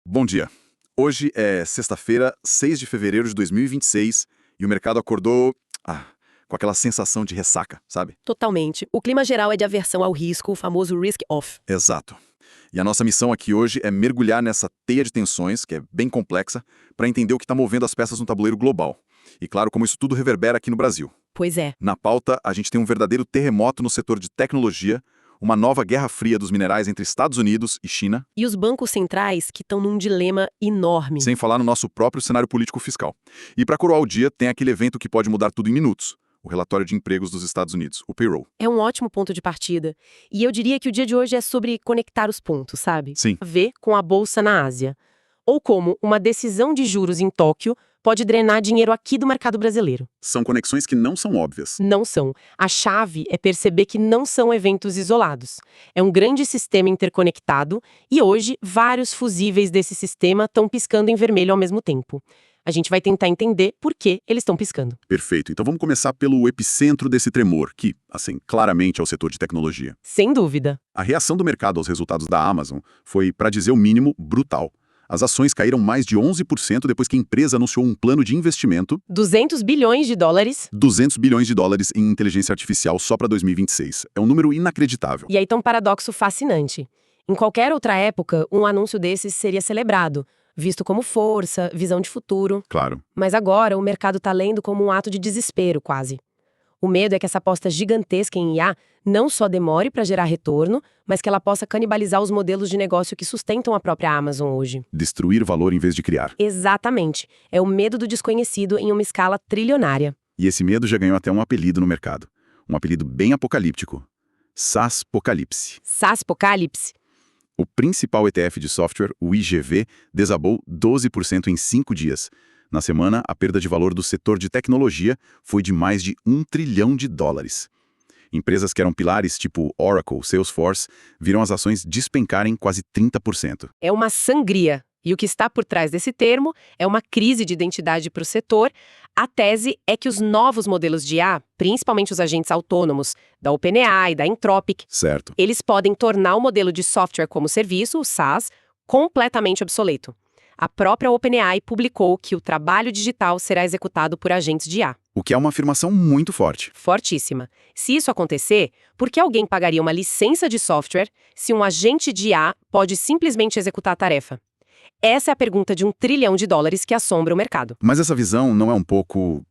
Bom dia. Hoje é sexta-feira, 6 de fevereiro de 2026, e o mercado acordou com aquela sensação de ressaca, sabe? Totalmente. O clima geral é de aversão ao risco, o famoso risk-off. Exato. E a nossa missão aqui hoje é mergulhar nessa teia de tensões, que é bem complexa, para entender o que está movendo as peças no tabuleiro global. E claro, como isso tudo reverbera aqui no Brasil. Pois é. Na pauta, a gente tem um verdadeiro terremoto no setor de tecnologia, uma nova guerra fria dos minerais entre Estados Unidos e China, E os bancos centrais que estão num dilema enorme. sem falar no nosso próprio cenário político-fiscal. E para coroar o dia, tem aquele evento que pode mudar tudo em minutos, o relatório de empregos dos Estados Unidos, o payroll. É um ótimo ponto de partida. E eu diria que o dia de hoje é sobre conectar os pontos, sabe? Sim. A ver com a bolsa na Ásia. Ou como uma decisão de juros em Tóquio pode drenar dinheiro aqui do mercado brasileiro. São conexões que não são óbvias. Não são. A chave é perceber que não são eventos isolados. É um grande sistema interconectado e hoje vários fusíveis desse sistema estão piscando em vermelho ao mesmo tempo. A gente vai tentar entender por que eles estão piscando. Perfeito. Então vamos começar pelo epicentro desse tremor, que, claramente é o setor de tecnologia. Sem dúvida. A reação do mercado aos resultados da Amazon foi, para dizer o mínimo, brutal. As ações caíram mais de 11% depois que a empresa anunciou um plano de investimento, 200 bilhões de dólares. 200 bilhões de dólares em inteligência artificial só para 2026. É um número inacreditável. E aí tá um paradoxo fascinante. Em qualquer outra época, um anúncio desses seria celebrado, visto como força, visão de futuro. Claro. Mas agora o mercado tá lendo como um ato de desespero, quase. O medo é que essa aposta gigantesca em IA não só demore para gerar retorno, mas que ela possa canibalizar os modelos de negócio que sustentam a própria Amazon hoje. Destruir valor em vez de criar. Exatamente. É o medo do desconhecido em uma escala trilionária. E esse medo já ganhou até um apelido no mercado. Um apelido bem apocalíptico. SaaSpocalipse. SaaSpocalipse. O principal ETF de software, o IGV, desabou 12% em 5 dias. Na semana, a perda de valor do setor de tecnologia foi de mais de $1 trilhão. Empresas que eram pilares tipo Oracle, Salesforce, viram as ações despencarem quase 30%. É uma sangria. E o que está por trás desse termo é uma crise de identidade para o setor. A tese é que os novos modelos de IA, principalmente os agentes autônomos, da OpenAI, da Anthropic, Certo. eles podem tornar o modelo de software como serviço, o SaaS, completamente obsoleto. A própria OpenAI publicou que o trabalho digital será executado por agentes de IA. O que é uma afirmação muito forte. Fortíssima. Se isso acontecer, por que alguém pagaria uma licença de software se um agente de IA pode simplesmente executar a tarefa? Essa é a pergunta de $1 trilhão que assombra o mercado. Mas essa visão não é um pouco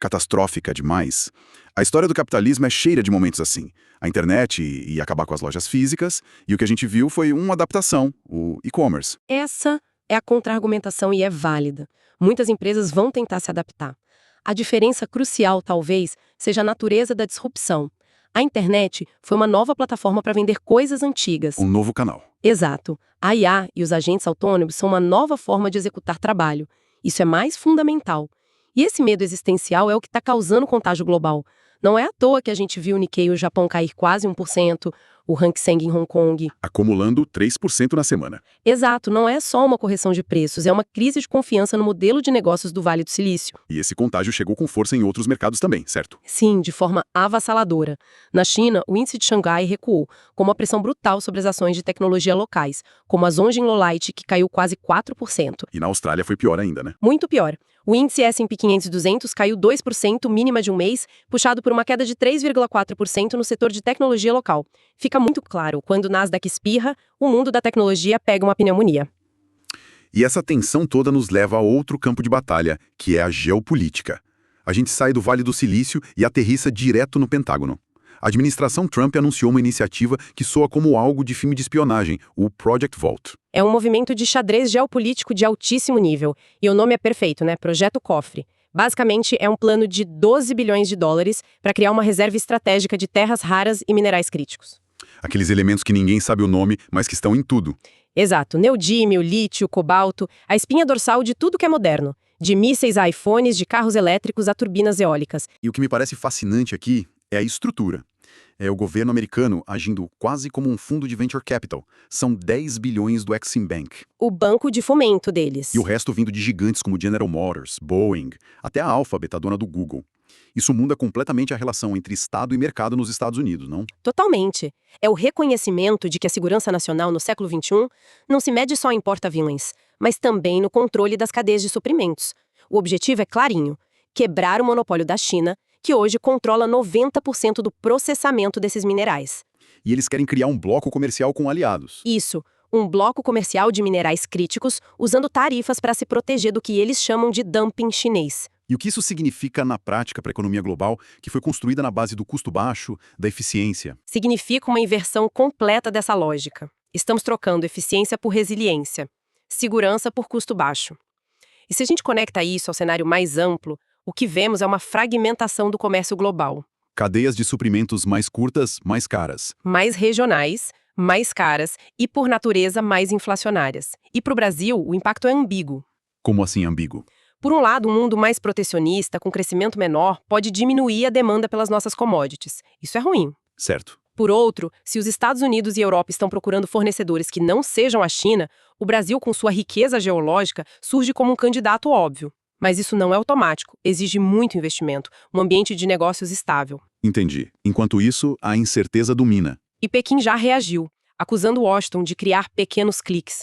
catastrófica demais? A história do capitalismo é cheia de momentos assim. A internet ia acabar com as lojas físicas, e o que a gente viu foi uma adaptação, o e-commerce. Essa é a contra-argumentação e é válida. Muitas empresas vão tentar se adaptar. A diferença crucial, talvez, seja a natureza da disrupção. A internet foi uma nova plataforma para vender coisas antigas. Um novo canal. Exato. A IA e os agentes autônomos são uma nova forma de executar trabalho. Isso é mais fundamental. E esse medo existencial é o que está causando contágio global. Não é à toa que a gente viu o Nikkei e o Japão cair quase 1%, o Hang Seng em Hong Kong. Acumulando 3% na semana. Exato, não é só uma correção de preços, é uma crise de confiança no modelo de negócios do Vale do Silício. E esse contágio chegou com força em outros mercados também, certo? Sim, de forma avassaladora. Na China, o índice de Xangai recuou, com uma pressão brutal sobre as ações de tecnologia locais, como a Zhongxin Lolite, que caiu quase 4%. E na Austrália foi pior ainda, né? Muito pior. O índice S&P 500-200 caiu 2%, mínima de um mês, puxado por uma queda de 3,4% no setor de tecnologia local. Fica muito claro, quando o Nasdaq espirra, o mundo da tecnologia pega uma pneumonia. E essa tensão toda nos leva a outro campo de batalha, que é a geopolítica. A gente sai do Vale do Silício e aterrissa direto no Pentágono. A administração Trump anunciou uma iniciativa que soa como algo de filme de espionagem, o Project Vault. É um movimento de xadrez geopolítico de altíssimo nível. E o nome é perfeito, né? Projeto Cofre. Basicamente, é um plano de $12 bilhões para criar uma reserva estratégica de terras raras e minerais críticos. Aqueles elementos que ninguém sabe o nome, mas que estão em tudo. Exato. Neodímio, lítio, cobalto, a espinha dorsal de tudo que é moderno. De mísseis a iPhones, de carros elétricos a turbinas eólicas. E o que me parece fascinante aqui é a estrutura. É o governo americano agindo quase como um fundo de venture capital. São 10 bilhões do Exim Bank. O banco de fomento deles. E o resto vindo de gigantes como General Motors, Boeing, até a Alphabet, a dona do Google. Isso muda completamente a relação entre Estado e mercado nos Estados Unidos, não? Totalmente. É o reconhecimento de que a segurança nacional no século XXI não se mede só em porta-aviões, mas também no controle das cadeias de suprimentos. O objetivo é clarinho: quebrar o monopólio da China, que hoje controla 90% do processamento desses minerais. E eles querem criar um bloco comercial com aliados. Isso, um bloco comercial de minerais críticos, usando tarifas para se proteger do que eles chamam de dumping chinês. E o que isso significa na prática para a economia global, que foi construída na base do custo baixo, da eficiência? Significa uma inversão completa dessa lógica. Estamos trocando eficiência por resiliência, segurança por custo baixo. E se a gente conecta isso ao cenário mais amplo, o que vemos é uma fragmentação do comércio global. Cadeias de suprimentos mais curtas, mais caras. Mais regionais, mais caras e, por natureza, mais inflacionárias. E para o Brasil, o impacto é ambíguo. Como assim ambíguo? Por um lado, um mundo mais protecionista, com crescimento menor, pode diminuir a demanda pelas nossas commodities. Isso é ruim. Certo. Por outro, se os Estados Unidos e Europa estão procurando fornecedores que não sejam a China, o Brasil, com sua riqueza geológica, surge como um candidato óbvio. Mas isso não é automático, exige muito investimento, um ambiente de negócios estável. Entendi. Enquanto isso, a incerteza domina. E Pequim já reagiu, acusando Washington de criar pequenos cliques.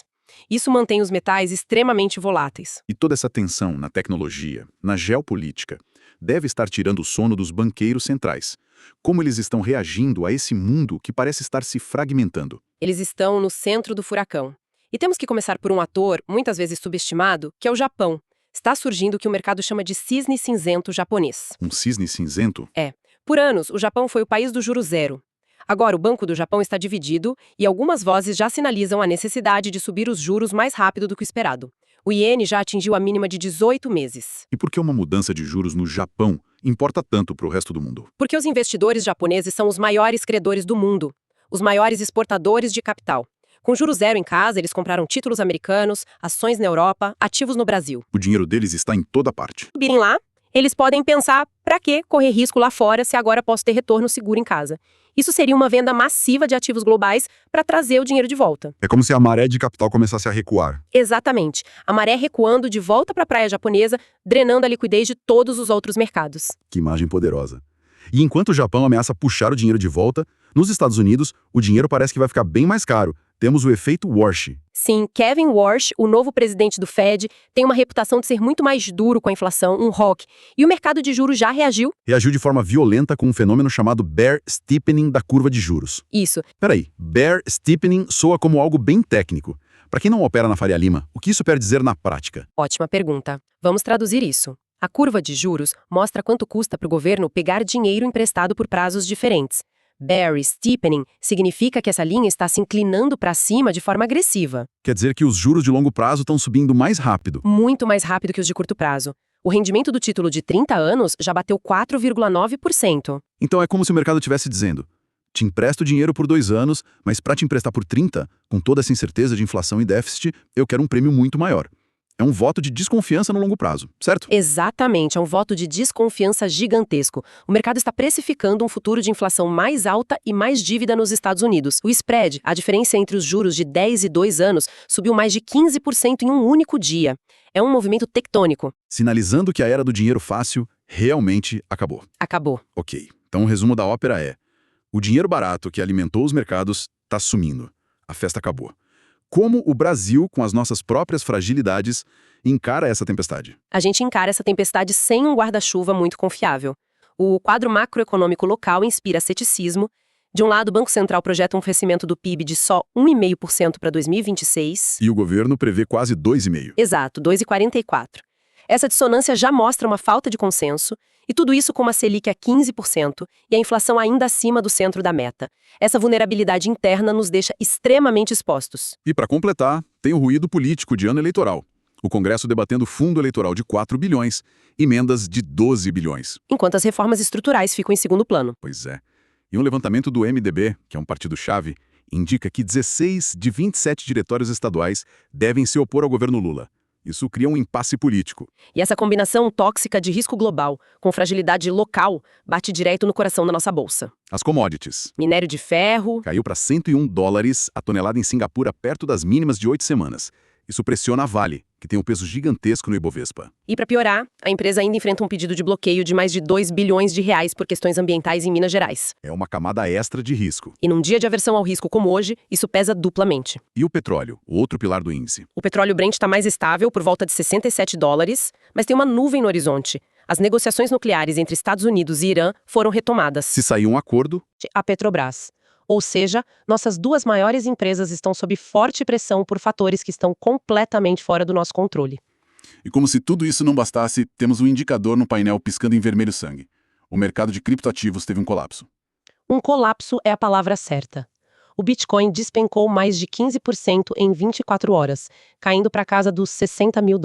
Isso mantém os metais extremamente voláteis. E toda essa tensão na tecnologia, na geopolítica, deve estar tirando o sono dos banqueiros centrais. Como eles estão reagindo a esse mundo que parece estar se fragmentando? Eles estão no centro do furacão. E temos que começar por um ator, muitas vezes subestimado, que é o Japão. Está surgindo o que o mercado chama de cisne cinzento japonês. Um cisne cinzento? É. Por anos, o Japão foi o país do juro zero. Agora, o Banco do Japão está dividido e algumas vozes já sinalizam a necessidade de subir os juros mais rápido do que o esperado. O iene já atingiu a mínima de 18 meses. E por que uma mudança de juros no Japão importa tanto para o resto do mundo? Porque os investidores japoneses são os maiores credores do mundo, os maiores exportadores de capital. Com juro zero em casa, eles compraram títulos americanos, ações na Europa, ativos no Brasil. O dinheiro deles está em toda parte. Virem lá, eles podem pensar, para que correr risco lá fora se agora posso ter retorno seguro em casa? Isso seria uma venda massiva de ativos globais para trazer o dinheiro de volta. É como se a maré de capital começasse a recuar. Exatamente. A maré recuando de volta para a praia japonesa, drenando a liquidez de todos os outros mercados. Que imagem poderosa. E enquanto o Japão ameaça puxar o dinheiro de volta, nos Estados Unidos, o dinheiro parece que vai ficar bem mais caro. Temos o efeito Warsh. Sim, Kevin Warsh, o novo presidente do Fed, tem uma reputação de ser muito mais duro com a inflação, um hawk. E o mercado de juros já reagiu? Reagiu de forma violenta com um fenômeno chamado bear steepening da curva de juros. Isso. Peraí, bear steepening soa como algo bem técnico. Para quem não opera na Faria Lima, o que isso quer dizer na prática? Ótima pergunta. Vamos traduzir isso. A curva de juros mostra quanto custa para o governo pegar dinheiro emprestado por prazos diferentes. Bear steepening significa que essa linha está se inclinando para cima de forma agressiva. Quer dizer que os juros de longo prazo estão subindo mais rápido. Muito mais rápido que os de curto prazo. O rendimento do título de 30 anos já bateu 4,9%. Então é como se o mercado estivesse dizendo: te empresto dinheiro por 2 anos, mas para te emprestar por 30, com toda essa incerteza de inflação e déficit, eu quero um prêmio muito maior. É um voto de desconfiança no longo prazo, certo? Exatamente, é um voto de desconfiança gigantesco. O mercado está precificando um futuro de inflação mais alta e mais dívida nos Estados Unidos. O spread, a diferença entre os juros de 10 e 2 anos, subiu mais de 15% em um único dia. É um movimento tectônico. Sinalizando que a era do dinheiro fácil realmente acabou. Acabou. Ok, então o resumo da ópera é: o dinheiro barato que alimentou os mercados está sumindo. A festa acabou. Como o Brasil, com as nossas próprias fragilidades, encara essa tempestade? A gente encara essa tempestade sem um guarda-chuva muito confiável. O quadro macroeconômico local inspira ceticismo. De um lado, o Banco Central projeta um crescimento do PIB de só 1,5% para 2026. E o governo prevê quase 2,5%. Exato, 2,44%. Essa dissonância já mostra uma falta de consenso, e tudo isso com uma Selic a 15% e a inflação ainda acima do centro da meta. Essa vulnerabilidade interna nos deixa extremamente expostos. E para completar, tem o ruído político de ano eleitoral. O Congresso debatendo fundo eleitoral de 4 bilhões, emendas de 12 bilhões. Enquanto as reformas estruturais ficam em segundo plano. Pois é. E um levantamento do MDB, que é um partido-chave, indica que 16 de 27 diretórios estaduais devem se opor ao governo Lula. Isso cria um impasse político. E essa combinação tóxica de risco global com fragilidade local bate direto no coração da nossa bolsa. As commodities. Minério de ferro. Caiu para $101 a tonelada em Singapura, perto das mínimas de 8 semanas. Isso pressiona a Vale, que tem um peso gigantesco no Ibovespa. E para piorar, a empresa ainda enfrenta um pedido de bloqueio de mais de 2 bilhões de reais por questões ambientais em Minas Gerais. É uma camada extra de risco. E num dia de aversão ao risco como hoje, isso pesa duplamente. E o petróleo, o outro pilar do índice? O petróleo Brent está mais estável, por volta de $67, mas tem uma nuvem no horizonte. As negociações nucleares entre Estados Unidos e Irã foram retomadas. Se sair um acordo... A Petrobras. Ou seja, nossas duas maiores empresas estão sob forte pressão por fatores que estão completamente fora do nosso controle. E como se tudo isso não bastasse, temos um indicador no painel piscando em vermelho sangue. O mercado de criptoativos teve um colapso. Um colapso é a palavra certa. O Bitcoin despencou mais de 15% em 24 horas, caindo para casa dos $60 mil.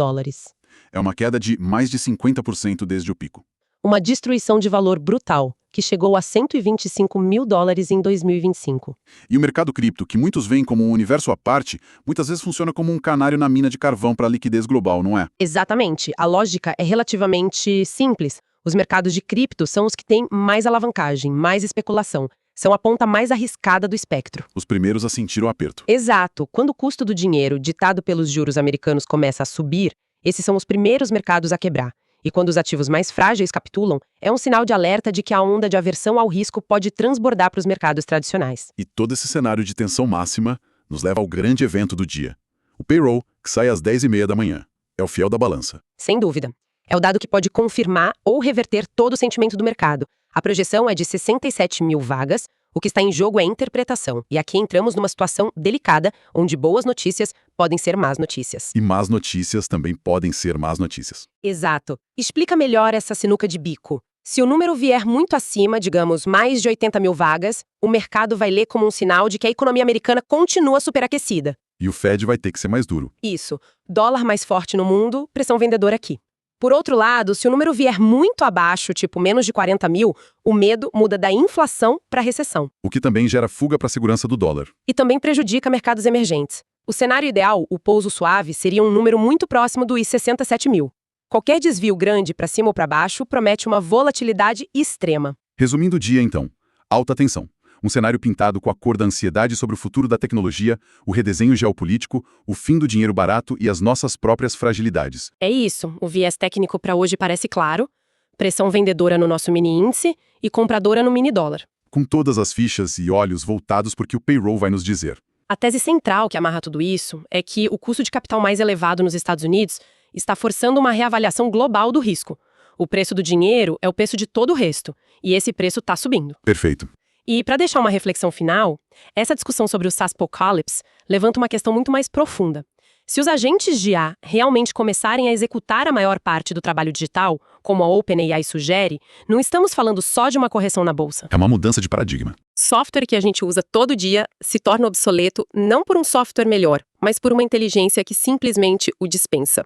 É uma queda de mais de 50% desde o pico. Uma destruição de valor brutal, que chegou a $125 mil em 2025. E o mercado cripto, que muitos veem como um universo à parte, muitas vezes funciona como um canário na mina de carvão para a liquidez global, não é? Exatamente. A lógica é relativamente simples. Os mercados de cripto são os que têm mais alavancagem, mais especulação. São a ponta mais arriscada do espectro. Os primeiros a sentir o aperto. Exato. Quando o custo do dinheiro, ditado pelos juros americanos, começa a subir, esses são os primeiros mercados a quebrar. E quando os ativos mais frágeis capitulam, é um sinal de alerta de que a onda de aversão ao risco pode transbordar para os mercados tradicionais. E todo esse cenário de tensão máxima nos leva ao grande evento do dia. O payroll, que sai às 10h30 da manhã. É o fiel da balança. Sem dúvida. É o dado que pode confirmar ou reverter todo o sentimento do mercado. A projeção é de 67 mil vagas. O que está em jogo é interpretação. E aqui entramos numa situação delicada, onde boas notícias podem ser más notícias. E más notícias também podem ser más notícias. Exato. Explica melhor essa sinuca de bico. Se o número vier muito acima, digamos, mais de 80 mil vagas, o mercado vai ler como um sinal de que a economia americana continua superaquecida. E o Fed vai ter que ser mais duro. Isso. Dólar mais forte no mundo, pressão vendedora aqui. Por outro lado, se o número vier muito abaixo, tipo menos de 40 mil, o medo muda da inflação para recessão. O que também gera fuga para a segurança do dólar. E também prejudica mercados emergentes. O cenário ideal, o pouso suave, seria um número muito próximo dos 67 mil. Qualquer desvio grande para cima ou para baixo promete uma volatilidade extrema. Resumindo o dia, então. Alta tensão. Um cenário pintado com a cor da ansiedade sobre o futuro da tecnologia, o redesenho geopolítico, o fim do dinheiro barato e as nossas próprias fragilidades. É isso. O viés técnico para hoje parece claro. Pressão vendedora no nosso mini índice e compradora no mini dólar. Com todas as fichas e olhos voltados por que o payroll vai nos dizer. A tese central que amarra tudo isso é que o custo de capital mais elevado nos Estados Unidos está forçando uma reavaliação global do risco. O preço do dinheiro é o preço de todo o resto, e esse preço está subindo. Perfeito. E para deixar uma reflexão final, essa discussão sobre o SaaSpocalypse levanta uma questão muito mais profunda. Se os agentes de IA realmente começarem a executar a maior parte do trabalho digital, como a OpenAI sugere, não estamos falando só de uma correção na bolsa. É uma mudança de paradigma. Software que a gente usa todo dia se torna obsoleto não por um software melhor, mas por uma inteligência que simplesmente o dispensa.